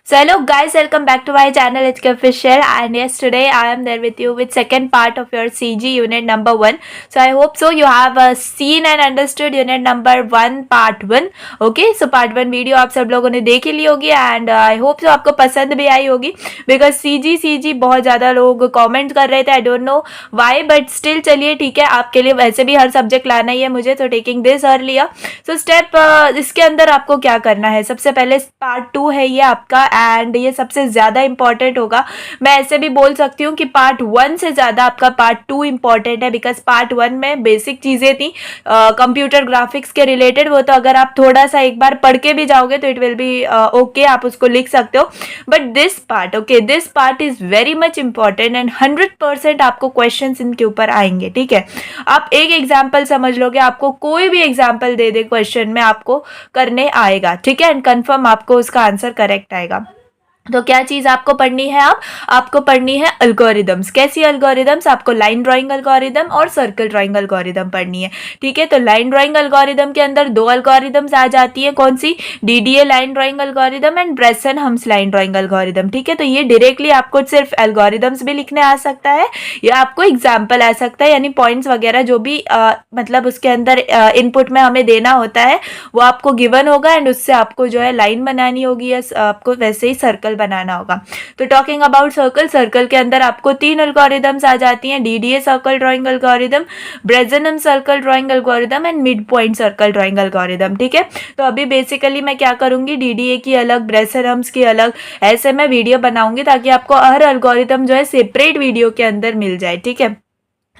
So hello guys, welcome back to my channel HK Official, and yes, today I am there with you with second part of your CG unit number 1. So I hope so you have seen and understood unit number 1 part 1. Okay, so part 1 video आप सब लोगों ने देख ही ली होगी and I hope so आपको पसंद भी आई होगी बिकॉज CG बहुत ज़्यादा लोग कमेंट कर रहे थे. I don't know why but still चलिए ठीक है, आपके लिए वैसे भी हर सब्जेक्ट लाना ही है मुझे, तो taking this earlier. So step इसके अंदर आपको क्या करना है, सबसे पहले पार्ट 2 है ये आपका एंड ये सबसे ज़्यादा इंपॉर्टेंट होगा. मैं ऐसे भी बोल सकती हूँ कि पार्ट 1 से ज़्यादा आपका पार्ट 2 इंपॉर्टेंट है बिकॉज पार्ट 1 में बेसिक चीज़ें थी कंप्यूटर ग्राफिक्स के रिलेटेड. वो तो अगर आप थोड़ा सा एक बार पढ़ के भी जाओगे तो इट विल बी ओके, आप उसको लिख सकते हो. But this part this part is very much important and 100% आपको क्वेश्चन इनके ऊपर आएंगे. ठीक है, आप एक एग्जाम्पल समझ लोगे, आपको कोई भी एग्जाम्पल दे दे क्वेश्चन में आपको करने आएगा. ठीक है, एंड कन्फर्म आपको उसका आंसर करेक्ट आएगा. तो क्या चीज़ आपको पढ़नी है, आपको पढ़नी है एल्गोरिदम्स. कैसी एल्गोरिदम्स? आपको लाइन ड्राइंग एल्गोरिदम और सर्कल ड्राइंग एल्गोरिदम पढ़नी है. ठीक है, तो लाइन ड्राइंग एल्गोरिदम के अंदर दो एल्गोरिदम्स आ जाती है. कौन सी? DDA line drawing algorithm and Bresson-hums line drawing algorithm. ठीक है, तो ये डायरेक्टली आपको सिर्फ एल्गोरिदम्स भी लिखने आ सकता है या आपको एग्जाम्पल आ सकता है, यानी पॉइंट्स वगैरह जो भी मतलब उसके अंदर इनपुट में हमें देना होता है वो आपको गिवन होगा एंड उससे आपको जो है लाइन बनानी होगी या आपको वैसे ही सर्कल बनाना होगा. तो टॉकिंग अबाउट सर्कल के अंदर आपको 3 एल्गोरिदम्स आ जाती हैं: DDA circle drawing algorithm, Bresson-hums circle drawing algorithm and mid point circle drawing algorithm. ठीक है, तो अभी बेसिकली मैं क्या करूंगी, DDA की अलग, ब्रेसन-हम्स की अलग, ऐसे मैं वीडियो बनाऊंगी ताकि आपको हर एल्गोरिदम जो है सेपरेट वीडियो के अंदर मिल जाए. ठीक है,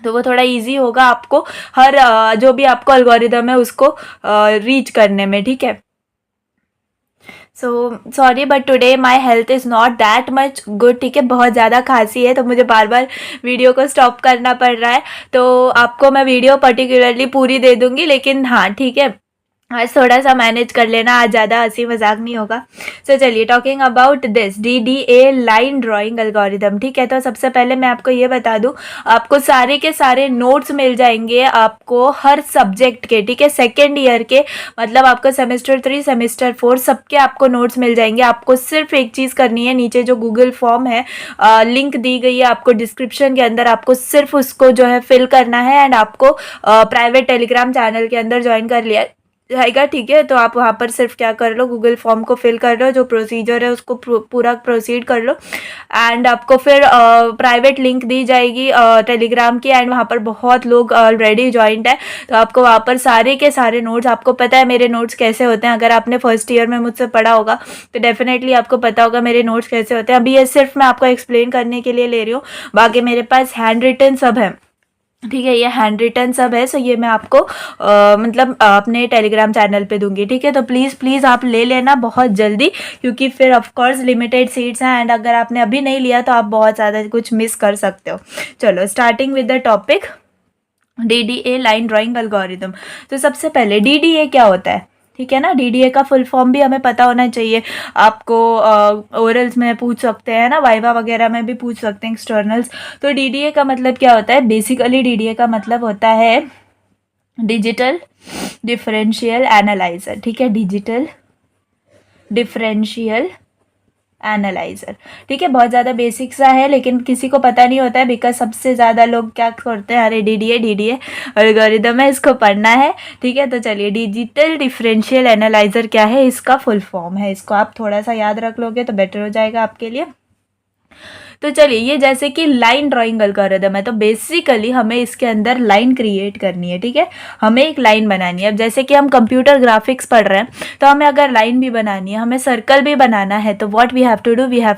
तो वो थोड़ा इजी होगा आपको हर जो भी आपको एल्गोरिदम है उसको रीच करने में. ठीक है, so sorry but today my health is not that much good. ठीक है, बहुत ज़्यादा खांसी है तो मुझे बार बार वीडियो को स्टॉप करना पड़ रहा है. तो आपको मैं वीडियो पर्टिकुलरली पूरी दे दूँगी, लेकिन हाँ ठीक है, आज थोड़ा सा मैनेज कर लेना, आज ज़्यादा हंसी मजाक नहीं होगा. सो चलिए, talking about this DDA line drawing algorithm. ठीक है, तो सबसे पहले मैं आपको ये बता दूं, आपको सारे के सारे नोट्स मिल जाएंगे आपको हर सब्जेक्ट के. ठीक है, सेकेंड ईयर के, मतलब आपको सेमेस्टर 3 सेमेस्टर 4 सबके आपको नोट्स मिल जाएंगे. आपको सिर्फ एक चीज़ करनी है, नीचे जो गूगल फॉर्म है लिंक दी गई है आपको डिस्क्रिप्शन के अंदर, आपको सिर्फ उसको जो है फिल करना है एंड आपको प्राइवेट टेलीग्राम चैनल के अंदर ज्वाइन कर लिया जाएगा. ठीक है, तो आप वहाँ पर सिर्फ क्या कर लो, गूगल फॉर्म को फिल कर लो, जो प्रोसीजर है उसको पूरा प्रोसीड कर लो एंड आपको फिर प्राइवेट लिंक दी जाएगी टेलीग्राम की एंड वहाँ पर बहुत लोग ऑलरेडी ज्वाइंट है. तो आपको वहाँ पर सारे के सारे नोट्स, आपको पता है मेरे नोट्स कैसे होते हैं, अगर आपने फर्स्ट ईयर में मुझसे पढ़ा होगा तो डेफिनेटली आपको पता होगा मेरे नोट्स कैसे होते हैं. अभी ये सिर्फ मैं आपको एक्सप्लेन करने के लिए ले रही हूँ, बाकी मेरे पास हैंड रिटन सब है. ठीक है, ये हैंड रिटन सब है. सो ये मैं आपको मतलब अपने टेलीग्राम चैनल पे दूंगी. ठीक है, तो प्लीज़ आप ले लेना बहुत जल्दी, क्योंकि फिर ऑफ कोर्स लिमिटेड सीट्स हैं एंड अगर आपने अभी नहीं लिया तो आप बहुत ज़्यादा कुछ मिस कर सकते हो. चलो, starting with the topic DDA line drawing algorithm. तो सबसे पहले DDA क्या होता है? ठीक है ना, DDA का फुल फॉर्म भी हमें पता होना चाहिए. आपको ओरल्स में पूछ सकते हैं ना, वाइवा वगैरह में भी पूछ सकते हैं, एक्सटर्नल्स. तो DDA का मतलब क्या होता है? बेसिकली DDA का मतलब होता है डिजिटल डिफरेंशियल एनालाइजर. ठीक है, डिजिटल डिफरेंशियल एनालाइजर. ठीक है, बहुत ज़्यादा बेसिक सा है लेकिन किसी को पता नहीं होता है बिकॉज सबसे ज़्यादा लोग क्या करते हैं, अरे DDA एल्गोरिदम है, इसको पढ़ना है. ठीक है, तो चलिए, डिजिटल डिफरेंशियल एनालाइजर क्या है, इसका फुल फॉर्म है. इसको आप थोड़ा सा याद रख लोगे तो बेटर हो जाएगा आपके लिए. तो चलिए, ये जैसे कि लाइन ड्राइंग एल्गोरिदम है तो बेसिकली हमें इसके अंदर लाइन क्रिएट करनी है. ठीक है, हमें एक लाइन बनानी है. अब जैसे कि हम कंप्यूटर ग्राफिक्स पढ़ रहे हैं तो हमें अगर लाइन भी बनानी है, हमें सर्कल भी बनाना है, तो what we have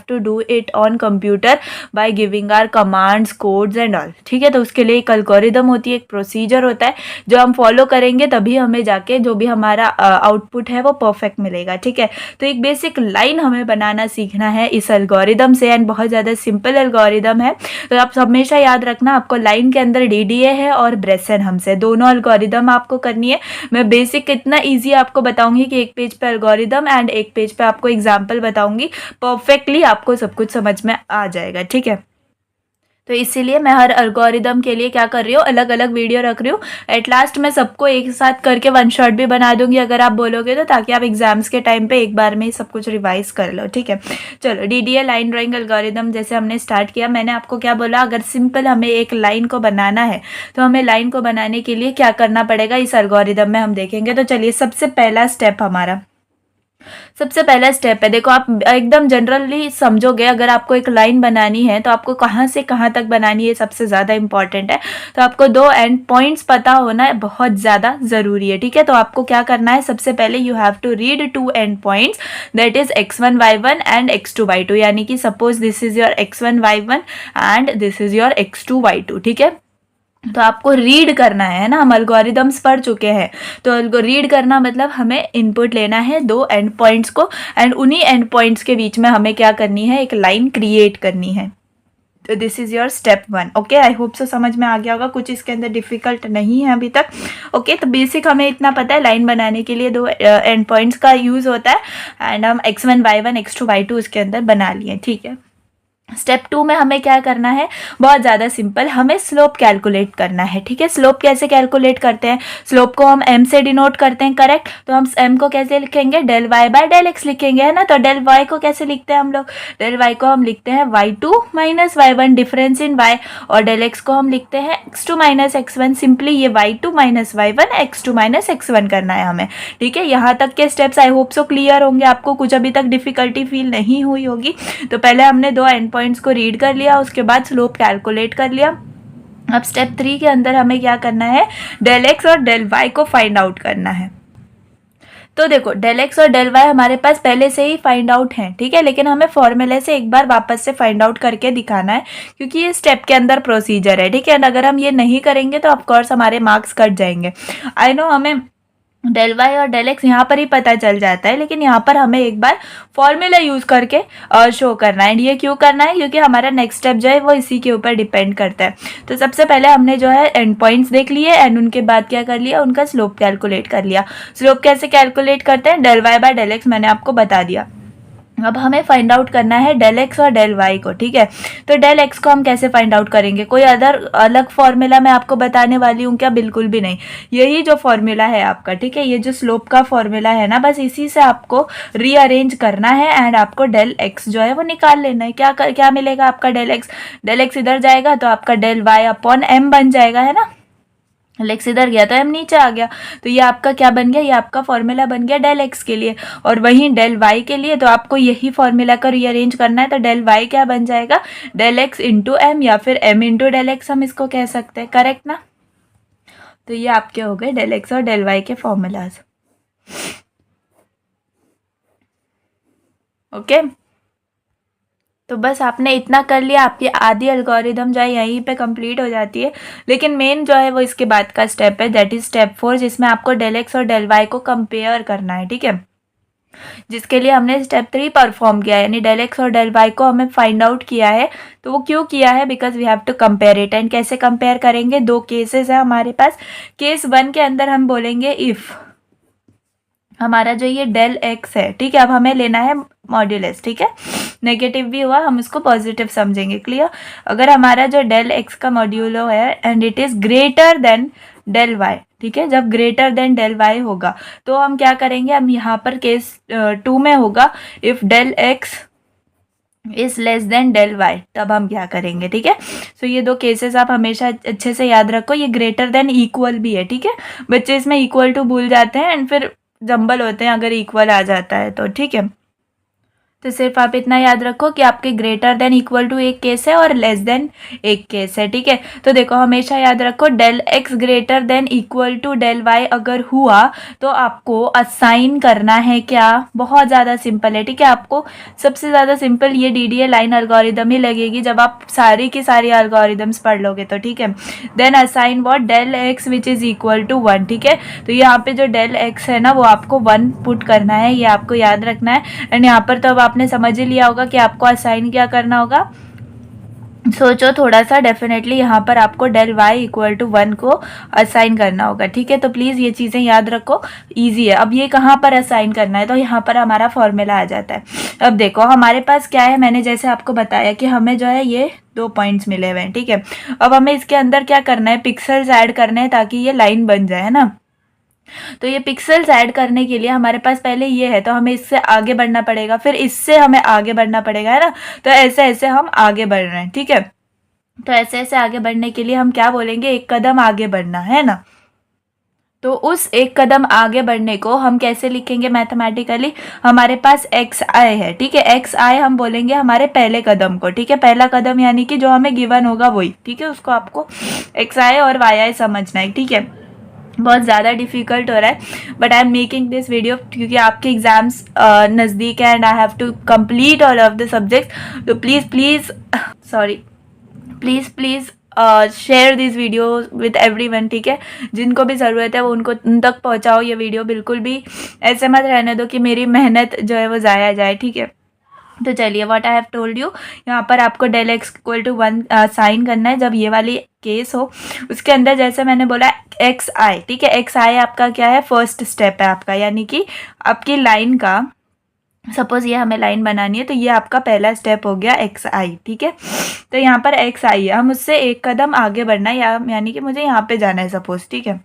to do it on computer by giving our commands, codes and all. ठीक है, तो उसके लिए एक एल्गोरिदम होती है, एक प्रोसीजर होता है जो हम फॉलो करेंगे तभी हमें जाके जो भी हमारा आउटपुट है वो परफेक्ट मिलेगा. ठीक है, तो एक बेसिक लाइन हमें बनाना सीखना है इस एल्गोरिदम से एंड बहुत ज़्यादा सिंपल एल्गोरिदम है. तो आप हमेशा याद रखना, आपको लाइन के अंदर DDA है और ब्रेसन-हम्स है, दोनों एल्गोरिदम आपको करनी है. मैं बेसिक इतना इजी आपको बताऊंगी कि एक पेज पे एल्गोरिदम एंड एक पेज पे आपको एग्जांपल बताऊंगी, परफेक्टली आपको सब कुछ समझ में आ जाएगा. ठीक है, तो इसीलिए मैं हर एल्गोरिदम के लिए क्या कर रही हूँ, अलग अलग वीडियो रख रही हूँ। एट लास्ट मैं सबको एक साथ करके वन शॉट भी बना दूंगी अगर आप बोलोगे तो, ताकि आप एग्जाम्स के टाइम पे एक बार में ही सब कुछ रिवाइज कर लो, ठीक है। चलो डीडीए लाइन ड्राइंग एल्गोरिदम जैसे हमने स्टार्ट किया, मैंने आपको क्या बोला, अगर सिंपल हमें एक लाइन को बनाना है तो हमें लाइन को बनाने के लिए क्या करना पड़ेगा इस एल्गोरिदम में हम देखेंगे। तो चलिए सबसे पहला स्टेप है, देखो आप एकदम जनरली समझोगे, अगर आपको एक लाइन बनानी है तो आपको कहाँ से कहाँ तक बनानी है सबसे ज़्यादा इंपॉर्टेंट है। तो आपको 2 एंड पॉइंट्स पता होना बहुत ज़्यादा ज़रूरी है, ठीक है। तो आपको क्या करना है, सबसे पहले you have to read 2 end points, that is x1 y1 and x2 y2, यानी कि suppose this is your x1 y1 and this is your x2 y2, ठीक है। तो आपको रीड करना है ना, हम एल्गोरिदम्स पढ़ चुके हैं, तो रीड करना मतलब हमें इनपुट लेना है 2 एंड पॉइंट्स को, एंड उन्हीं एंड पॉइंट्स के बीच में हमें क्या करनी है, एक लाइन क्रिएट करनी है। तो this is your step 1, okay. I hope so समझ में आ गया होगा, कुछ इसके अंदर डिफिकल्ट नहीं है अभी तक, ओके। तो बेसिक हमें इतना पता है, लाइन बनाने के लिए 2 एंड पॉइंट्स का यूज होता है, एंड हम x1 y1 x2 y2 उसके अंदर बना लिए, ठीक है। स्टेप 2 में हमें क्या करना है, बहुत ज़्यादा सिंपल, हमें स्लोप कैलकुलेट करना है, ठीक है। स्लोप कैसे कैलकुलेट करते हैं, स्लोप को हम m से डिनोट करते हैं, करेक्ट। तो हम m को कैसे लिखेंगे, del y by del x लिखेंगे, है ना। तो डेल y को कैसे लिखते हैं हम लोग, डेल y को हम लिखते हैं y2 minus y1, difference in y, और डेल x को हम लिखते हैं x2 माइनस x1, सिंपली ये y2 minus y1 x2 minus x1 करना है हमें, ठीक है। यहाँ तक के steps I hope so clear होंगे आपको, कुछ अभी तक डिफिकल्टी फील नहीं हुई होगी। तो पहले हमने 2 एंड पॉइंट्स को रीड कर लिया, उसके बाद स्लोप कैलकुलेट कर लिया। अब स्टेप 3 के अंदर हमें क्या करना है, डेल एक्स और डेल वाई को फाइंड आउट करना है। तो देखो डेल एक्स और डेल वाई हमारे पास पहले से ही फाइंड आउट है, ठीक है, लेकिन हमें फॉर्मूले से एक बार वापस से फाइंड आउट करके दिखाना है, क्योंकि ये स्टेप के अंदर प्रोसीजर है, ठीक है। अगर हम ये नहीं करेंगे तो ऑफकोर्स हमारे मार्क्स कट जाएंगे। आई नो हमें डेल वाई और डेल एक्स यहाँ पर ही पता चल जाता है, लेकिन यहाँ पर हमें एक बार फॉर्मूला यूज करके शो करना है। ये क्यों करना है, क्योंकि हमारा नेक्स्ट स्टेप जो है वो इसी के ऊपर डिपेंड करता है। तो सबसे पहले हमने जो है एंड पॉइंट्स देख लिए, एंड उनके बाद क्या कर लिया, उनका स्लोप कैलकुलेट कर लिया। स्लोप कैसे कैलकुलेट करते हैं, del Y by del X मैंने आपको बता दिया। अब हमें फाइंड आउट करना है डेल एक्स और डेल वाई को, ठीक है। तो डेल एक्स को हम कैसे फाइंड आउट करेंगे, कोई अलग फॉर्मूला मैं आपको बताने वाली हूँ क्या, बिल्कुल भी नहीं। यही जो फॉर्मूला है आपका, ठीक है, ये जो स्लोप का फॉर्मूला है ना, बस इसी से आपको रीअरेंज करना है, एंड आपको डेल एक्स जो है वो निकाल लेना है। क्या मिलेगा आपका, डेल एक्स इधर जाएगा तो आपका डेल वाई अपॉन एम बन जाएगा, है ना। एक्स इधर गया तो एम नीचे आ गया, तो ये आपका क्या बन गया, ये आपका फॉर्मूला बन गया डेल एक्स के लिए। और वहीं डेल वाई के लिए तो आपको यही फॉर्मूला का रीअरेंज करना है, तो डेल वाई क्या बन जाएगा, डेल एक्स इंटू एम, या फिर एम इंटू डेल एक्स हम इसको कह सकते हैं, करेक्ट ना। तो ये आपके हो गए डेल एक्स और डेल वाई के फॉर्मूलाज, ओके। तो बस आपने इतना कर लिया, आपकी आधी एल्गोरिदम जो है यहीं पे कंप्लीट हो जाती है। लेकिन मेन जो है वो इसके बाद का स्टेप है, दैट इज स्टेप 4, जिसमें आपको डेल एक्स और डेल वाई को कंपेयर करना है, ठीक है। जिसके लिए हमने स्टेप 3 परफॉर्म किया है, यानी डेल एक्स और डेल वाई को हमें फाइंड आउट किया है। तो वो क्यों किया है, because we have to compare it. And कैसे कंपेयर करेंगे, 2 केसेस है हमारे पास। केस 1 के अंदर हम बोलेंगे इफ़ हमारा जो ये डेल एक्स है, ठीक है, अब हमें लेना है मॉड्यूलस, ठीक है। नेगेटिव भी हुआ हम उसको पॉजिटिव समझेंगे, क्लियर। अगर हमारा जो डेल एक्स का मॉड्यूलो है and it is greater than del Y, ठीक है, जब ग्रेटर देन डेल वाई होगा तो हम क्या करेंगे, हम यहाँ पर केस 2 में होगा if del X is less than del Y, तब हम क्या करेंगे, ठीक है। सो ये 2 केसेस आप हमेशा अच्छे से याद रखो। ये ग्रेटर देन इक्वल भी है, ठीक है, बच्चे इसमें इक्वल टू भूल जाते हैं एंड फिर जंबल होते हैं अगर इक्वल आ जाता है तो, ठीक है। तो सिर्फ आप इतना याद रखो कि आपके ग्रेटर देन इक्वल टू एक केस है और लेस देन एक केस है, ठीक है। तो देखो हमेशा याद रखो del x greater than equal to del Y अगर हुआ तो आपको असाइन करना है क्या, बहुत ज़्यादा सिंपल है, ठीक है। आपको सबसे ज़्यादा सिंपल ये डीडीए लाइन एल्गोरिदम ही लगेगी जब आप सारी की सारी एल्गोरिदम्स पढ़ लोगे तो, ठीक है। Then assign what, del X which is equal to 1, ठीक है। तो यहाँ पे जो डेल एक्स है ना वो आपको 1 पुट करना है, ये आपको याद रखना है। एंड यहाँ पर तो अब आपने समझ ही लिया होगा कि आपको असाइन क्या करना होगा, सोचो थोड़ा सा, डेफिनेटली यहाँ पर आपको डेल वाई इक्वल टू 1 को असाइन करना होगा, ठीक है। तो प्लीज़ ये चीज़ें याद रखो, इजी है। अब ये कहाँ पर असाइन करना है, तो यहाँ पर हमारा फॉर्मूला आ जाता है। अब देखो हमारे पास क्या है, मैंने जैसे आपको बताया कि हमें जो है ये 2 पॉइंट्स मिले हुए हैं, ठीक है। अब हमें इसके अंदर क्या करना है, पिक्सल्स ऐड करने हैं ताकि ये लाइन बन जाए, है ना। तो ये पिक्सल्स ऐड करने के लिए हमारे पास पहले ये है, तो हमें इससे आगे बढ़ना पड़ेगा, फिर इससे हमें आगे बढ़ना पड़ेगा, है ना। तो ऐसे ऐसे हम आगे बढ़ रहे हैं, ठीक है। तो ऐसे ऐसे आगे बढ़ने के लिए हम क्या बोलेंगे, एक कदम आगे बढ़ना, है ना। तो उस एक कदम आगे बढ़ने को हम कैसे लिखेंगे मैथमेटिकली, हमारे पास एक्स आई है, ठीक है। एक्स आई हम बोलेंगे हमारे पहले कदम को, ठीक है। पहला कदम यानी कि जो हमें गिवन होगा वही, ठीक है। उसको आपको एक्स आई और वाई आई समझना है, ठीक है। बहुत ज़्यादा डिफिकल्ट हो रहा है, but I am making this video क्योंकि आपके एग्जाम्स नज़दीक है and I have to complete all of the subjects. तो please sorry, please share this video with everyone, ठीक है। जिनको भी ज़रूरत है वो उन तक पहुंचाओ ये वीडियो। बिल्कुल भी ऐसे मत रहने दो कि मेरी मेहनत जो है वो ज़ाया जाए, ठीक है। तो चलिए, what I have told you, यहाँ पर आपको del X equal to 1 sign करना है जब ये वाली केस हो। उसके अंदर जैसे मैंने बोला एक्स आई, ठीक है। एक्स आई आपका क्या है, फर्स्ट स्टेप है आपका, यानी कि आपकी लाइन का, सपोज ये हमें लाइन बनानी है तो ये आपका पहला स्टेप हो गया एक्स आई, ठीक है। तो यहाँ पर एक्स आई है, हम उससे एक कदम आगे बढ़ना है, यानी कि मुझे यहाँ पे जाना है सपोज, ठीक है।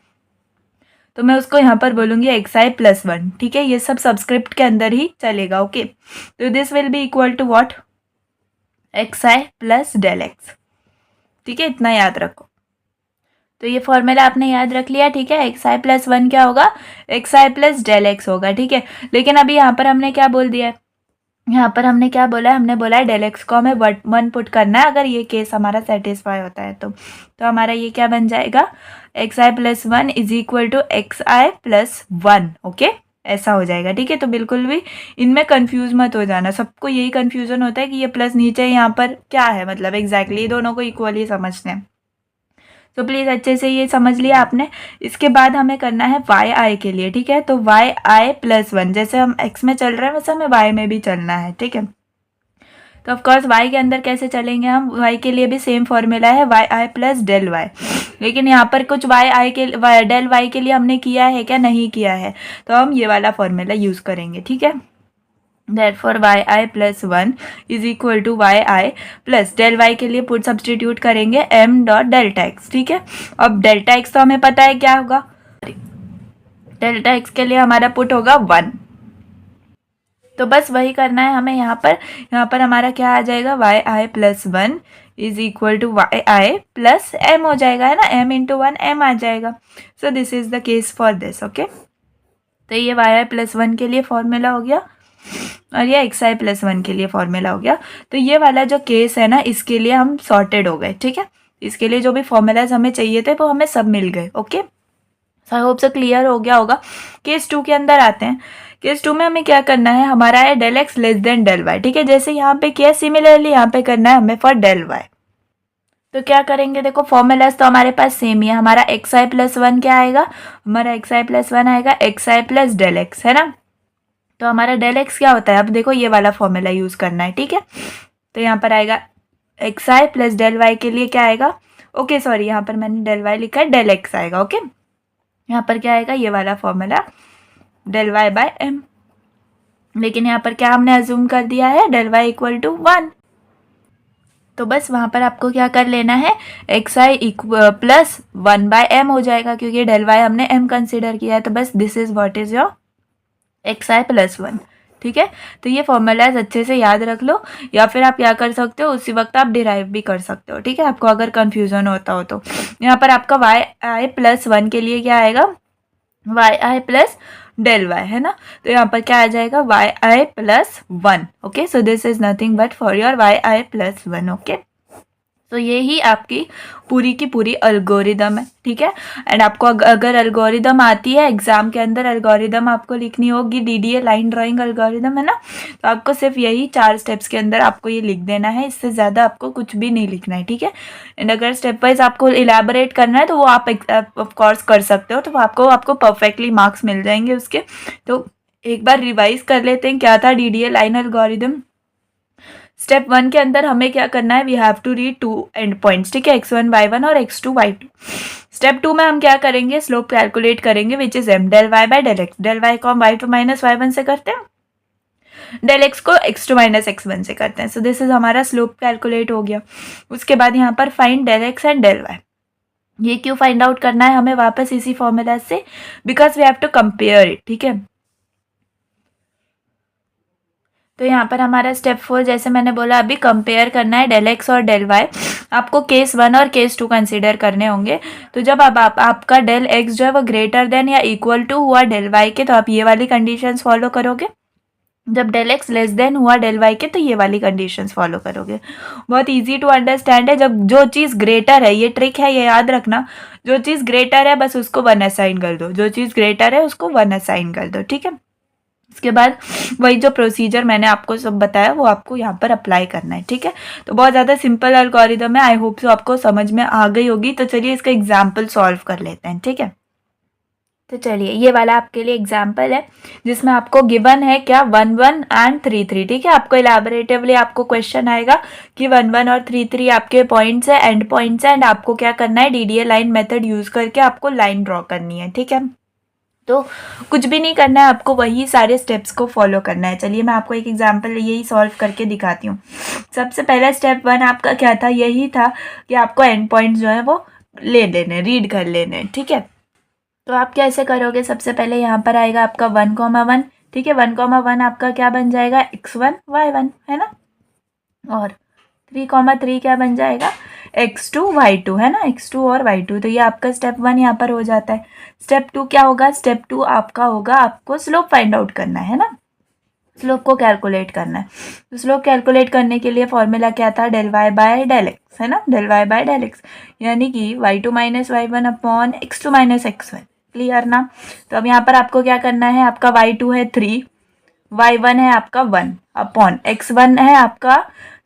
तो मैं उसको यहाँ पर बोलूँगी एक्स आई प्लस 1, ठीक है। ये सब सब्सक्रिप्ट के अंदर ही चलेगा, ओके। तो this will be equal to what, X I plus del X, ठीक है। इतना याद रखो। तो ये फॉर्मूला आपने याद रख लिया, ठीक है। एक्स आई प्लस 1 क्या होगा, x I plus del x होगा, ठीक है। लेकिन अभी यहाँ पर हमने क्या बोल दिया है, यहाँ पर हमने क्या बोला है, हमने बोला है डेल एक्स को हमें 1 पुट करना है अगर ये केस हमारा सेटिस्फाई होता है तो हमारा ये क्या बन जाएगा, X I plus 1 is equal to X I plus 1, okay. ऐसा हो जाएगा, ठीक है। तो बिल्कुल भी इनमें कंफ्यूज मत हो जाना, सबको यही कंफ्यूजन होता है कि ये प्लस नीचे यहाँ पर क्या है, मतलब एग्जैक्टली दोनों को इक्वली समझते हैं। तो प्लीज़ अच्छे से ये समझ लिया आपने। इसके बाद हमें करना है वाई आई के लिए, ठीक है। तो वाई आई प्लस 1, जैसे हम एक्स में चल रहे हैं वैसे हमें वाई में भी चलना है, ठीक है। तो ऑफकोर्स वाई के अंदर कैसे चलेंगे हम, वाई के लिए भी सेम फॉर्मूला है, Y I plus del Y. लेकिन यहाँ पर कुछ वाई आई के डेल वाई के लिए हमने किया है क्या, नहीं किया है, तो हम ये वाला फॉर्मूला यूज़ करेंगे, ठीक है। therefore yi plus 1 is equal to yi plus del y के लिए पुट सब्सटीट्यूट करेंगे m डॉट डेल्टा एक्स, ठीक है। अब डेल्टा एक्स तो हमें पता है क्या होगा, डेल्टा एक्स के लिए हमारा पुट होगा 1। तो बस वही करना है हमें यहाँ पर हमारा क्या आ जाएगा, Y I plus 1 is equal to Y I plus M हो जाएगा, है ना। m इंटू 1 m आ जाएगा। सो this is the case for this, okay. तो ये वाई आई प्लस 1 के लिए फॉर्मूला हो गया और ये एक्स आई प्लस 1 के लिए फॉर्मूला हो गया। तो ये वाला जो केस है ना, इसके लिए हम सॉर्टेड हो गए, ठीक है। इसके लिए जो भी फॉर्मूलाज हमें चाहिए थे वो हमें सब मिल गए, ओके। सो आई होप से क्लियर हो गया होगा। केस 2 के अंदर आते हैं। केस 2 में हमें क्या करना है, हमारा है del x less than del Y, ठीक है। जैसे यहाँ पे किया सिमिलरली यहाँ पे करना है हमें फॉर डेल वाई। तो क्या करेंगे, देखो फॉर्मूलाज तो हमारे पास सेम ही है। हमारा एक्स आई प्लस 1 क्या आएगा, हमारा एक्स आई प्लस 1 आएगा x I plus del x, है ना। तो हमारा डेल एक्स क्या होता है, अब देखो ये वाला फॉर्मूला यूज़ करना है, ठीक है। तो यहाँ पर आएगा x I plus del Y के लिए क्या आएगा, ओके सॉरी यहाँ पर मैंने डेल वाई लिखा है, डेल एक्स आएगा, ओके। यहाँ पर क्या आएगा, ये वाला formula del Y by M. लेकिन यहाँ पर क्या हमने अज्यूम कर दिया है, डेल वाई इक्वल टू 1। तो बस वहाँ पर आपको क्या कर लेना है, x I plus 1 bye M हो जाएगा, क्योंकि डेल वाई हमने एम कंसिडर किया है। तो बस this is what is your x I plus 1, ठीक है। तो ये फॉर्मूलाज अच्छे से याद रख लो, या फिर आप क्या कर सकते हो, उसी वक्त आप डिराइव भी कर सकते हो, ठीक है। आपको अगर कन्फ्यूज़न होता हो तो यहाँ पर आपका वाई आई प्लस 1 के लिए क्या आएगा, Y I plus del Y, है ना। तो यहाँ पर क्या आ जाएगा, Y I plus 1, okay. So this is nothing but for your Y I plus 1, okay. तो ये ही आपकी पूरी की पूरी एल्गोरिदम है, ठीक है। एंड आपको अगर एल्गोरिदम आती है एग्जाम के अंदर, एल्गोरिदम आपको लिखनी होगी, डीडीए लाइन ड्राइंग एल्गोरिदम, है ना। तो आपको सिर्फ यही 4 स्टेप्स के अंदर आपको ये लिख देना है, इससे ज़्यादा आपको कुछ भी नहीं लिखना है, ठीक है। एंड अगर स्टेप वाइज आपको इलेबोरेट करना है तो वो आप ऑफ कोर्स कर सकते हो, तो आपको परफेक्टली मार्क्स मिल जाएंगे उसके। तो एक बार रिवाइज कर लेते हैं क्या था डीडीए लाइन एल्गोरिदम। स्टेप 1 के अंदर हमें क्या करना है, we have to read 2 end points, ठीक है, x1 y1 और x2 y2। स्टेप 2 में हम क्या करेंगे, स्लोप कैलकुलेट करेंगे which is m del y by del x। del y को हम y2 माइनस y1 से करते हैं, del x को x2 माइनस x1 से करते हैं। सो दिस इज हमारा स्लोप कैलकुलेट हो गया। उसके बाद यहाँ पर find del x and del y। ये क्यों फाइंड आउट करना है हमें, वापस इसी फॉर्मूला से, because we have to compare it, ठीक है। तो यहाँ पर हमारा स्टेप 4, जैसे मैंने बोला अभी, कंपेयर करना है del x और del y। आपको केस 1 और केस 2 कंसीडर करने होंगे। तो जब अब आपका del x जो है वो ग्रेटर देन या इक्वल टू हुआ del y के, तो आप ये वाली कंडीशंस फॉलो करोगे। जब del x लेस देन हुआ del y के, तो ये वाली कंडीशंस फॉलो करोगे। बहुत इजी टू अंडरस्टैंड है। जब जो चीज़ ग्रेटर है, ये ट्रिक है, ये याद रखना, जो चीज़ ग्रेटर है बस उसको 1 असाइन कर दो, जो चीज़ ग्रेटर है उसको 1 असाइन कर दो, ठीक है। इसके बाद वही जो प्रोसीजर मैंने आपको सब बताया वो आपको यहाँ पर अप्लाई करना है, ठीक है। तो बहुत ज़्यादा सिंपल एल्गोरिदम है, आई होप सो आपको समझ में आ गई होगी। तो चलिए इसका एग्जाम्पल सॉल्व कर लेते हैं, ठीक है। तो चलिए ये वाला आपके लिए एग्जाम्पल है जिसमें आपको गिवन है क्या 1 1 एंड 3 3, ठीक है। आपको इलेबोरेटिवली आपको क्वेश्चन आएगा कि 1 1 और 3 3 आपके पॉइंट्स है, एंड पॉइंट्स है, एंड आपको क्या करना है, डीडीए लाइन मेथड यूज करके आपको लाइन ड्रॉ करनी है, ठीक है। तो कुछ भी नहीं करना है, आपको वही सारे स्टेप्स को फॉलो करना है। चलिए मैं आपको एक एग्जांपल यही सॉल्व करके दिखाती हूँ। सबसे पहला स्टेप 1 आपका क्या था, यही था कि आपको एंड पॉइंट्स जो है वो ले लेने, रीड कर लेने, ठीक है। तो आप कैसे करोगे, सबसे पहले यहाँ पर आएगा आपका 1, 1, ठीक है। 1, 1 आपका क्या बन जाएगा, x1 y1, है ना। और 3, 3 क्या बन जाएगा, x2 y2, है ना, x2 और y2। तो ये आपका स्टेप 1 यहाँ पर हो जाता है। स्टेप 2 क्या होगा, स्टेप 2 आपका होगा, आपको स्लोप फाइंड आउट करना है ना, स्लोप को कैलकुलेट करना है। तो स्लोप कैलकुलेट करने के लिए फॉर्मूला क्या था, del y by del x, है ना, del y by del x, यानी कि y2 minus y1 upon x2 minus x1। Clear ना। तो अब यहाँ पर आपको क्या करना है, आपका y2 है 3, y1 है आपका 1 अपॉन x1 है आपका,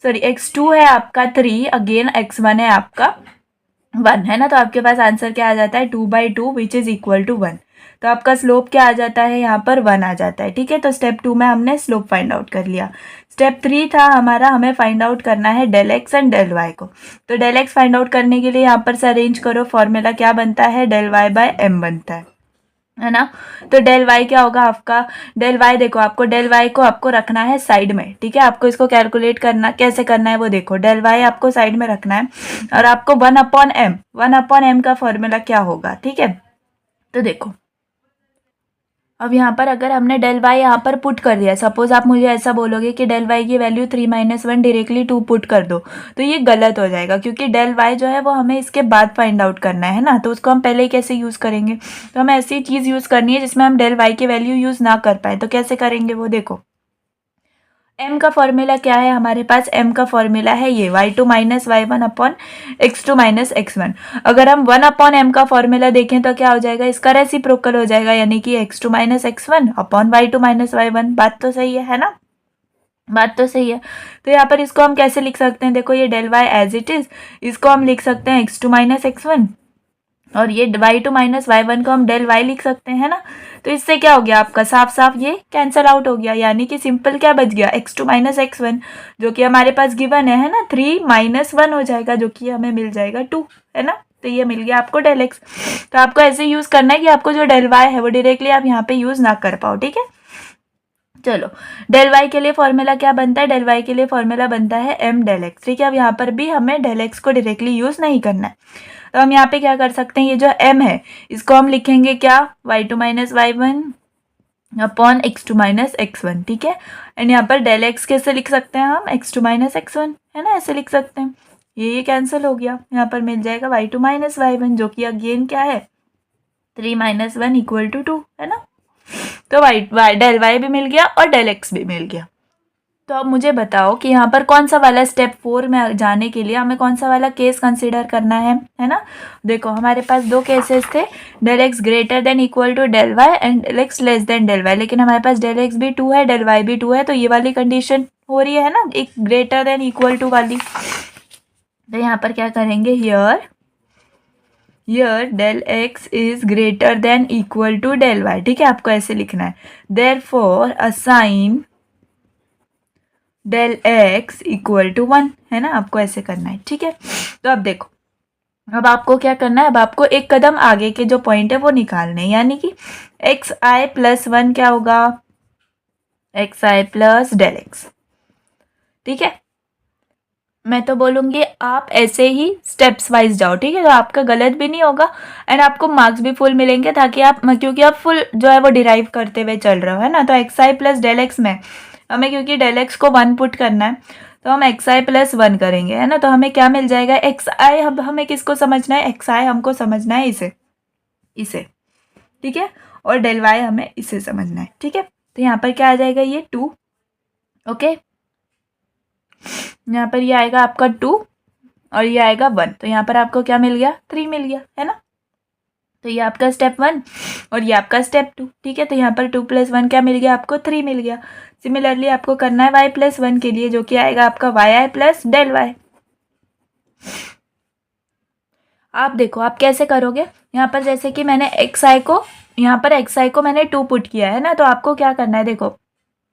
सॉरी x2 है आपका 3, अगेन x1 है आपका 1, है ना। तो आपके पास आंसर क्या आ जाता है, 2/2 विच इज इक्वल टू 1। तो आपका स्लोप क्या आ जाता है, यहाँ पर 1 आ जाता है, ठीक है। तो स्टेप 2 में हमने स्लोप फाइंड आउट कर लिया। स्टेप 3 था हमारा, हमें फाइंड आउट करना है del x and del y को। तो del x फाइंड आउट करने के लिए यहाँ पर से अरेंज करो, फॉर्मूला क्या बनता है, del y बाय m बनता है ना। तो del y क्या होगा आपका, del y देखो, आपको del y को आपको रखना है साइड में, ठीक है। आपको इसको कैलकुलेट करना कैसे करना है वो देखो, del y आपको साइड में रखना है और आपको 1/m का फॉर्मूला क्या होगा, ठीक है। तो देखो अब यहाँ पर अगर हमने del y यहाँ पर पुट कर दिया, सपोज आप मुझे ऐसा बोलोगे कि del y की वैल्यू 3 - 1 डायरेक्टली 2 पुट कर दो, तो ये गलत हो जाएगा, क्योंकि del y जो है वो हमें इसके बाद फाइंड आउट करना है ना। तो उसको हम पहले ही कैसे यूज़ करेंगे, तो हमें ऐसी चीज़ यूज़ करनी है जिसमें हम del y की वैल्यू यूज़ ना कर पाए। तो कैसे करेंगे वो देखो, m का फॉर्मूला क्या है हमारे पास, m का फॉर्मूला है ये y2 minus y1 upon x2 minus x1। अगर हम 1 अपॉन m का फॉर्मूला देखें तो क्या हो जाएगा, इसका रेसिप्रोकल हो जाएगा, यानी कि x2 minus x1 upon y2 minus y1। बात तो सही है ना, बात तो सही है। तो यहाँ पर इसको हम कैसे लिख सकते हैं, देखो ये del y as it is, इसको हम लिख सकते हैं x2 माइनस x1, और ये y2 माइनस y1 को हम del y लिख सकते हैं ना। तो इससे क्या हो गया, आपका साफ साफ ये कैंसल आउट हो गया, यानी कि सिंपल क्या बच गया, x2 माइनस x1 जो कि हमारे पास गिवन है ना, 3 - 1 हो जाएगा, जो कि हमें मिल जाएगा 2, है ना। तो ये मिल गया आपको del x। तो आपको ऐसे यूज करना है कि आपको जो del y है वो डायरेक्टली आप यहाँ पे यूज ना कर पाओ, ठीक है। चलो del y के लिए फॉर्मूला क्या बनता है, del y के लिए फॉर्मूला बनता है m del x, ठीक है। अब यहाँ पर भी हमें del x को डायरेक्टली यूज नहीं करना है। तो हम यहाँ पे क्या कर सकते हैं, ये जो m है इसको हम लिखेंगे क्या, y2 minus y1 upon x2 minus x1, ठीक है। एंड यहाँ पर del x कैसे लिख सकते हैं हम, x2 माइनस x1, है ना, ऐसे लिख सकते हैं। ये कैंसिल हो गया, यहाँ पर मिल जाएगा y2 माइनस y1 जो कि अगेन क्या है, 3 - 1 इक्वल टू 2, है ना। तो del y भी मिल गया और del x भी मिल गया। तो अब मुझे बताओ कि यहाँ पर कौन सा वाला स्टेप 4 में जाने के लिए हमें कौन सा वाला केस कंसीडर करना है ना। देखो हमारे पास दो केसेस थे, del x greater than equal to del y and del x less than del y, लेकिन हमारे पास del x भी 2 है, del y भी 2 है, तो ये वाली कंडीशन हो रही है ना, एक ग्रेटर देन इक्वल टू वाली। तो यहाँ पर क्या करेंगे, here del x is greater than equal to del y, ठीक है। आपको ऐसे लिखना है, therefore assign del X equal to 1, है ना, आपको ऐसे करना है, ठीक है। तो अब देखो, अब आपको क्या करना है, अब आपको एक कदम आगे के जो पॉइंट है वो निकालने हैं, यानी कि एक्स आई प्लस 1 क्या होगा, x I plus del X, ठीक है। मैं तो बोलूँगी आप ऐसे ही स्टेप्स वाइज जाओ, ठीक है, तो आपका गलत भी नहीं होगा एंड आपको मार्क्स भी फुल मिलेंगे, ताकि आप, क्योंकि आप फुल जो है वो डिराइव करते हुए चल रहे हो, है ना। तो x I plus del x में हमें, क्योंकि डेल एक्स को 1 पुट करना है, तो हम एक्स आई प्लस 1 करेंगे, है ना। तो हमें क्या मिल जाएगा, एक्स आई, अब हमें किसको समझना है, एक्स आई हमको समझना है इसे, इसे, ठीक है, और डेल वाई हमें इसे समझना है, ठीक है। तो यहाँ पर क्या आ जाएगा, ये 2, ओके, यहाँ पर ये आएगा आपका 2 और ये आएगा 1, तो यहाँ पर आपको क्या मिल गया, 3 मिल गया, है ना। तो ये आपका स्टेप 1 और ये आपका स्टेप 2, ठीक है। तो यहाँ पर 2 + 1 क्या मिल गया आपको, 3 मिल गया। सिमिलरली आपको करना है y + 1 के लिए, जो कि आएगा आपका Y I plus del Y. आप देखो आप कैसे करोगे, यहाँ पर जैसे कि मैंने एक्स आई को, यहाँ पर एक्स आई को मैंने 2 पुट किया है ना, तो आपको क्या करना है, देखो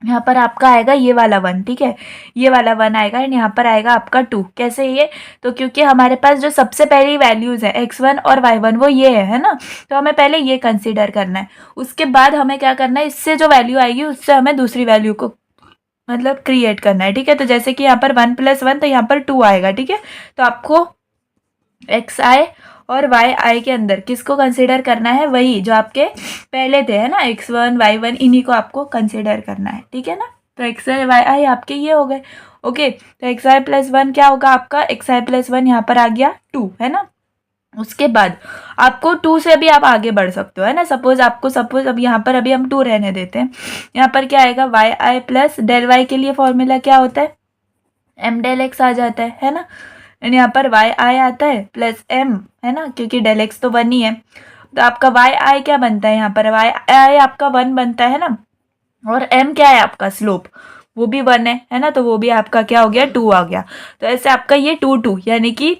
यहाँ पर आपका आएगा ये वाला 1, ठीक है, ये वाला 1 आएगा एंड यहाँ पर आएगा आपका 2। कैसे ये, तो क्योंकि हमारे पास जो सबसे पहली वैल्यूज़ है x1 और y1 वो ये है ना, तो हमें पहले ये कंसीडर करना है। उसके बाद हमें क्या करना है, इससे जो वैल्यू आएगी उससे हमें दूसरी वैल्यू को मतलब क्रिएट करना है, ठीक है। तो जैसे कि यहाँ पर 1 + 1, तो यहाँ पर 2 आएगा, ठीक है। तो आपको एक्स आई और वाई आई के अंदर किसको कंसीडर करना है, वही जो आपके पहले थे, है ना, x1 y1, इन्हीं को आपको कंसीडर करना है, ठीक है ना। तो एक्स आई वाई आई आपके ये हो गए, ओके। तो एक्स आई प्लस 1 क्या होगा आपका, एक्स आई प्लस 1 यहाँ पर आ गया 2, है ना। उसके बाद आपको 2 से भी आप आगे बढ़ सकते हो, है ना। सपोज अब यहाँ पर अभी हम 2 रहने देते हैं, यहाँ पर क्या आएगा, Y I plus del Y के लिए फॉर्मूला क्या होता है, एम डेल एक्स आ जाता है ना। एंड यहाँ पर वाई आई आता है प्लस एम, है ना, क्योंकि डेल एक्स तो 1 ही है। तो आपका वाई आई क्या बनता है, यहाँ पर वाई आई आपका 1 बनता है ना, और एम क्या है आपका स्लोप, वो भी 1 है ना। तो वो भी आपका क्या हो गया, 2 आ गया। तो ऐसे आपका ये 2 2, यानी कि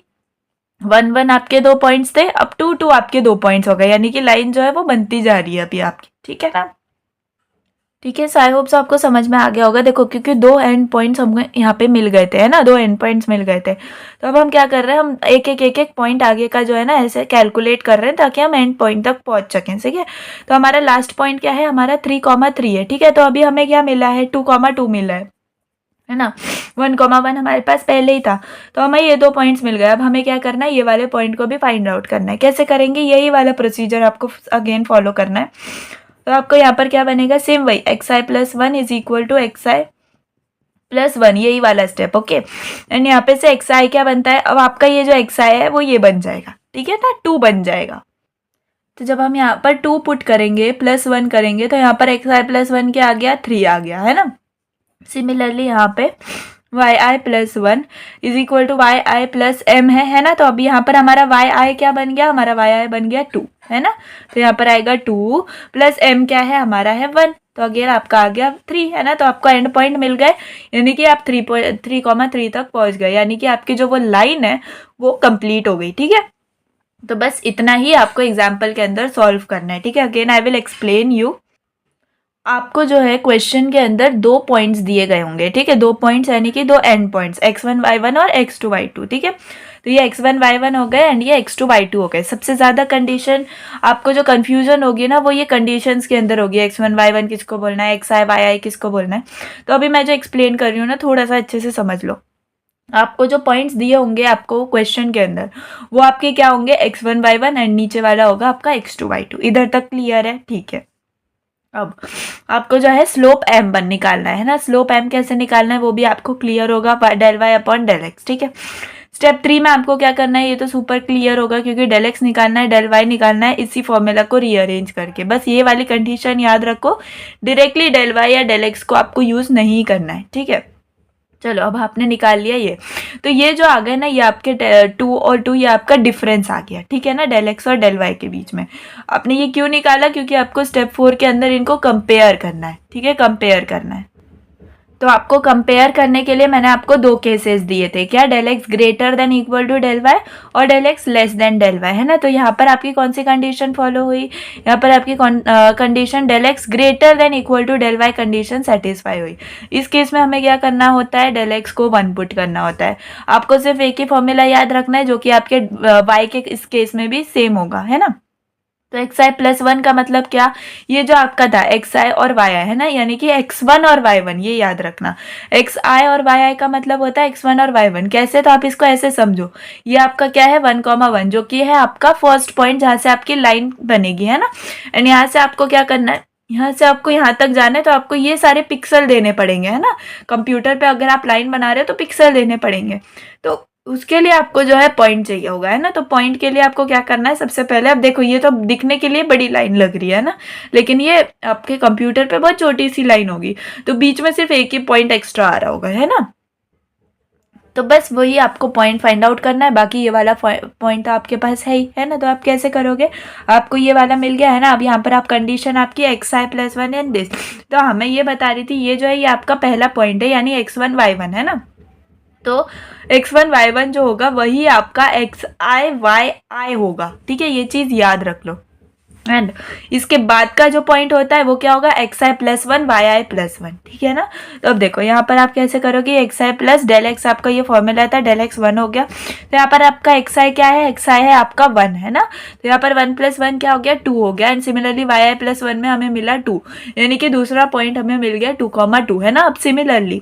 1 1 आपके 2 पॉइंट्स थे, अब 2 2 आपके 2 पॉइंट्स हो गए, यानी कि लाइन जो है वो बनती जा रही है अभी आपकी, ठीक है ना। ठीक है, सो आई होप सो आपको समझ में आ गया होगा। देखो क्योंकि 2 एंड पॉइंट्स हमको यहाँ पे मिल गए थे, है ना, 2 एंड पॉइंट्स मिल गए थे। तो अब हम क्या कर रहे हैं, हम एक एक पॉइंट आगे का जो है ना ऐसे कैलकुलेट कर रहे हैं, ताकि हम एंड पॉइंट तक पहुँच सकें, ठीक है। तो हमारा लास्ट पॉइंट क्या है, हमारा 3,3 है, ठीक है। तो अभी हमें क्या मिला है, 2,2 मिला है ना। 1,1 हमारे पास पहले ही था, तो हमें ये 2 पॉइंट्स मिल गए। अब हमें क्या करना है, ये वाले पॉइंट को भी फाइंड आउट करना है। कैसे करेंगे, यही वाला प्रोसीजर आपको अगेन फॉलो करना है। तो आपको यहाँ पर क्या बनेगा, सेम वही X I plus 1 is equal to X I plus 1, यही वाला स्टेप, ओके। एंड यहाँ पे से एक्स आई क्या बनता है, अब आपका ये जो एक्स आई है वो ये बन जाएगा, ठीक है ना, 2 बन जाएगा। तो जब हम यहाँ पर 2 पुट करेंगे प्लस 1 करेंगे, तो यहाँ पर एक्स आई प्लस 1 क्या आ गया, 3 आ गया, है ना। सिमिलरली यहाँ पे Y I plus 1 is equal to Y I plus M है ना। तो अभी यहाँ पर हमारा वाई आई क्या बन गया, हमारा वाई आई बन गया 2, है ना। तो यहाँ पर आएगा 2 प्लस एम क्या है, हमारा है 1, तो अगेन आपका आ गया 3, है ना। तो आपको एंड पॉइंट मिल गए, यानी कि आप 3,3 तक पहुँच गए, यानी कि आपकी जो वो लाइन है वो कंप्लीट हो गई, ठीक है। तो बस इतना ही आपको एग्जाम्पल के अंदर सॉल्व करना है, ठीक है। Again I will explain you. आपको जो है क्वेश्चन के अंदर 2 पॉइंट्स दिए गए होंगे, ठीक है, 2 पॉइंट्स यानी कि 2 एंड पॉइंट्स, x1 y1 और x2 y2, ठीक है। तो ये x1 y1 हो गए एंड ये x2 y2 हो गए। सबसे ज़्यादा कंडीशन आपको जो कंफ्यूजन होगी ना, वो ये कंडीशंस के अंदर होगी, x1 y1 किसको बोलना है, xi yi किसको बोलना है। तो अभी मैं जो एक्सप्लेन कर रही हूँ ना, थोड़ा सा अच्छे से समझ लो। आपको जो पॉइंट्स दिए होंगे आपको क्वेश्चन के अंदर, वो आपके क्या होंगे, x1 y1 एंड नीचे वाला होगा आपका x2 y2। इधर तक क्लियर है, ठीक है। अब आपको जो है स्लोप एम बन निकालना है ना। स्लोप एम कैसे निकालना है वो भी आपको क्लियर होगा, del Y upon del X, ठीक है। स्टेप 3 में आपको क्या करना है, ये तो सुपर क्लियर होगा, क्योंकि डेल एक्स निकालना है, डेल वाई निकालना है, इसी फॉर्मूला को रीअरेंज करके। बस ये वाली कंडीशन याद रखो, डायरेक्टली डेल वाई या डेल एक्स को आपको यूज़ नहीं करना है, ठीक है। चलो अब आपने निकाल लिया ये, तो ये जो आ गए ना, ये आपके 2 और 2 ये आपका डिफरेंस आ गया, ठीक है ना, डेल एक्स और डेल वाई के बीच में। आपने ये क्यों निकाला, क्योंकि आपको स्टेप 4 के अंदर इनको कंपेयर करना है, ठीक है, कंपेयर करना है। तो आपको कंपेयर करने के लिए मैंने आपको दो केसेस दिए थे, क्या, del x greater than equal to del y और del x less than del Y, है ना। तो यहाँ पर आपकी कौन सी कंडीशन फॉलो हुई, यहाँ पर आपकी condition del x greater than equal to del Y condition satisfy हुई। इस केस में हमें क्या करना होता है, डेल एक्स को 1 पुट करना होता है। आपको सिर्फ एक ही फॉर्मूला याद रखना है जो कि आपके वाई के इस केस में भी सेम होगा, है ना। तो एक्स आई प्लस 1 का मतलब क्या, ये जो आपका था एक्स आई और वाई आई, है ना, यानी कि x1 और y1, ये याद रखना। एक्स आई और वाई आई का मतलब होता है x1 और y1। कैसे, तो आप इसको ऐसे समझो, ये आपका क्या है 1,1 जो कि है आपका फर्स्ट पॉइंट जहां से आपकी लाइन बनेगी, है ना। एंड यहाँ से आपको क्या करना है, यहाँ से आपको यहाँ तक जाना है तो आपको ये सारे पिक्सल देने पड़ेंगे, है ना। कंप्यूटर पे अगर आप लाइन बना रहे हो तो पिक्सल देने पड़ेंगे, तो उसके लिए आपको जो है पॉइंट चाहिए होगा, है ना। तो पॉइंट के लिए आपको क्या करना है, सबसे पहले अब देखो ये तो दिखने के लिए बड़ी लाइन लग रही है ना, लेकिन ये आपके कंप्यूटर पे बहुत छोटी सी लाइन होगी, तो बीच में सिर्फ एक ही पॉइंट एक्स्ट्रा आ रहा होगा, है ना। तो बस वही आपको पॉइंट फाइंड आउट करना है, बाकी ये वाला पॉइंट तो आपके पास है ना। तो आप कैसे करोगे, आपको ये वाला मिल गया है ना। अब यहाँ पर आप कंडीशन आपकी x I plus 1 and this, तो हमें ये बता रही थी ये जो है ये आपका पहला पॉइंट है, यानी x1 y1, है ना। तो x1 y1 जो होगा वही आपका xi yi होगा, ठीक है, ये चीज याद रख लो। एंड इसके बाद का जो पॉइंट होता है वो क्या होगा, xi प्लस 1 yi प्लस 1, ठीक है ना। तो अब देखो यहाँ पर आप कैसे करोगे, xi प्लस डेल एक्स, आपका ये फॉर्मूला था, डेल एक्स 1 हो गया, तो यहाँ पर आपका xi क्या है, xi है आपका 1, है ना। तो यहाँ पर 1 प्लस 1 क्या हो गया, 2 हो गया। एंड सिमिलरली yi प्लस 1 में हमें मिला 2, यानी कि दूसरा पॉइंट हमें मिल गया 2,2, है ना। अब सिमिलरली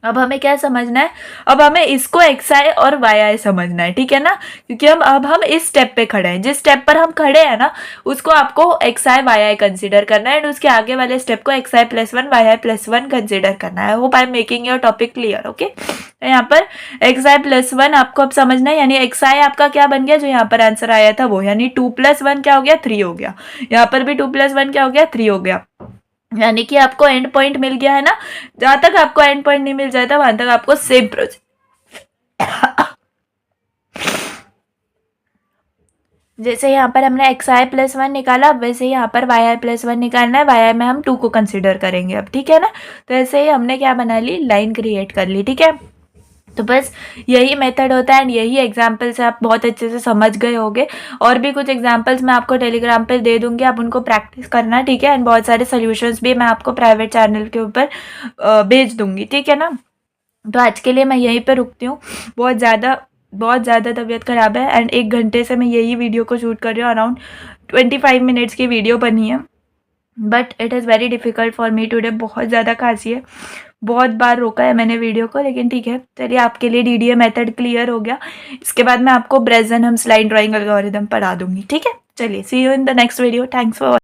अब हमें क्या समझना है, अब हमें इसको एक्स आई और वाई आई समझना है, ठीक है ना, क्योंकि हम इस स्टेप पे खड़े हैं, जिस स्टेप पर हम खड़े हैं ना उसको आपको X I Y I consider करना है, एंड उसके आगे वाले स्टेप को X I plus 1 Y I plus 1 consider करना है। Hope I am making your topic clear, okay. तो यहाँ पर एक्स आई प्लस 1 आपको अब समझना है, यानी एक्स आई आपका क्या बन गया, जो यहाँ पर आंसर आया था वो, यानी 2 प्लस 1 क्या हो गया, 3 हो गया। यहाँ पर भी 2 प्लस 1 क्या हो गया, 3 हो गया, यानी कि आपको एंड पॉइंट मिल गया, है ना। जहां तक आपको एंड पॉइंट नहीं मिल जाता वहां तक आपको सेम प्रोसेस जैसे यहाँ पर हमने एक्स आई प्लस 1 निकाला, वैसे ही यहाँ पर वाई आई प्लस 1 निकालना है, वाई आई में हम 2 को कंसिडर करेंगे अब, ठीक है ना। तो ऐसे ही हमने क्या बना ली, लाइन क्रिएट कर ली, ठीक है। तो बस यही मेथड होता है एंड यही एग्जाम्पल से आप बहुत अच्छे से समझ गए होंगे। और भी कुछ एग्जाम्पल्स मैं आपको टेलीग्राम पे दे दूंगी, आप उनको प्रैक्टिस करना, ठीक है। एंड बहुत सारे सॉल्यूशंस भी मैं आपको प्राइवेट चैनल के ऊपर भेज दूंगी, ठीक है ना। तो आज के लिए मैं यहीं पे रुकती हूँ, बहुत ज़्यादा तबीयत ख़राब है एंड 1 घंटे से मैं यही वीडियो को शूट कर रही हूँ, अराउंड 25 मिनट्स की वीडियो बनी है, but it is very difficult for me today. बहुत ज़्यादा खांसी है, बहुत बार रोका है मैंने वीडियो को, लेकिन ठीक है, चलिए आपके लिए डीडीए मेथड क्लियर हो गया। इसके बाद मैं आपको ब्रेजन हम स्लाइड ड्राइंग एल्गोरिथम पढ़ा दूंगी, ठीक है। चलिए see you in the next video, thanks for